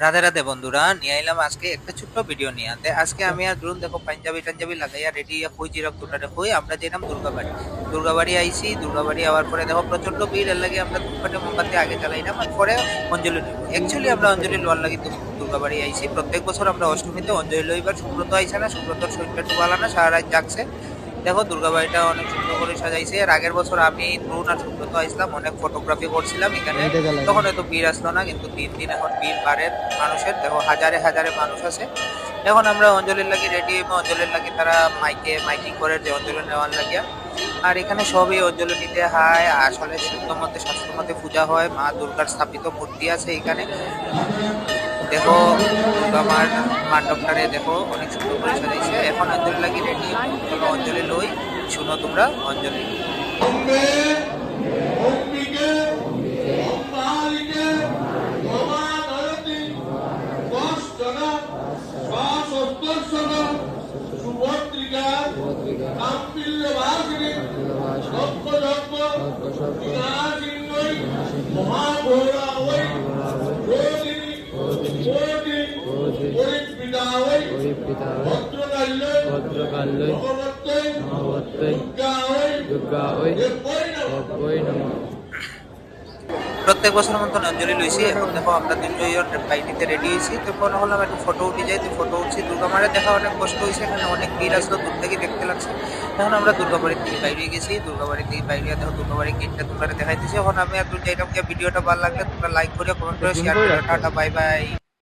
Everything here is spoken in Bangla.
রাধে রাধে বন্ধুরা, নিয়ে এলাম আজকে একটা ছোট্ট ভিডিও নিয়ে আনতে। আজকে আমি আর ধরুন দেখো পাঞ্জাবি টাঞ্জাবি লাগাইয়া রেডি হই, জিরক দুটারে হই আমরা যেলাম দুর্গাবাড়ি। দুর্গাবাড়ি আইছি, দুর্গাবাড়ি আওয়ার পরে দেখো প্রচন্ড ভিড়, এর লাগে আমরা ধূপকাঠি মোমবাতি আগে জ্বালাইলাম আর পরে অঞ্জলি লইব। অ্যাকচুয়ালি আমরা অঞ্জলি লোয়ার লাগি দুর্গাবাড়ি আইছি। প্রত্যেক বছর আমরা অষ্টমীতে অঞ্জলি লইবার, সুব্রত আইছে না, সুব্রতর শরীরটা একটু ভালো না, সারা রাত জাগছে। দেখো দুর্গাবাড়িটা অনেক সুন্দর করে সাজাইছে। আর আগের বছর আমি তরুণ আর সুব্রত আসলাম, অনেক ফটোগ্রাফি করছিলাম এখানে। তখন এত ভিড় আসলো না, কিন্তু দিন দিন এখন ভিড় বাড়ে মানুষের। দেখো হাজারে হাজারে মানুষ আছে। এখন আমরা অঞ্জলির লাগি রেডি হইব, অঞ্জলির লাগি তারা মাইকিং করে যে অঞ্জলি নেওয়ার লাগিয়া। আর এখানে সবই অঞ্জলি নিতে হয়। আসলে শুদ্ধ মতে শাস্ত্র মতে পূজা হয়, মা দুর্গার স্থাপিত মূর্তি আছে এখানে। দেখো দুর্গা মার মান্ডবটারে দেখো অনেক সুন্দর করে সাজাইছে। এখন অঞ্জলি লাগি রেডি, চলো অঞ্জলি লই। শুনো তোমরা অঞ্জলি। অম্বে অম্বিকে অম্বালিকে ভবানরতি কষ্টন স্বসস্তর্ষণ সুভদ্রিকা কাম্পিল্যবাসিনী লক্ষ্যযজ্ঞ বিনাশিন্যই মহাঘোরাবৈ রোদিনী কোটি পরিপিতাবৈ ভদ্রকাল্যৈ ভগবত্যৈ দুর্গাবৈ দেবৈ নমঃ। প্রত্যেক বছর মতন অঞ্জলি লইছি। এখন দেখো আমরা তিনজন বাইটিতে রেডি হয়েছি। তো কোনো হলাম একটু ফটো উঠে যাই, তো ফটো উঠছি। দুর্গা মায়ের দেখা অনেক কষ্ট হয়েছে, এখানে অনেক ভিড় আসলো, দূর থেকে দেখতে লাগছে। এখন আমরা দুর্গাবাড়ির থেকে বাইরে গেছি। দুর্গাবাড়ি থেকে বাইরে দেখো দুর্গাবাড়ির গেটটা তোমরা দেখাইতেছি। এখন আমি একটু যাইলাম, ভিডিওটা ভালো লাগলে তোমরা লাইক করে কমেন্ট করে শেয়ার করে টাটা বাই বাই।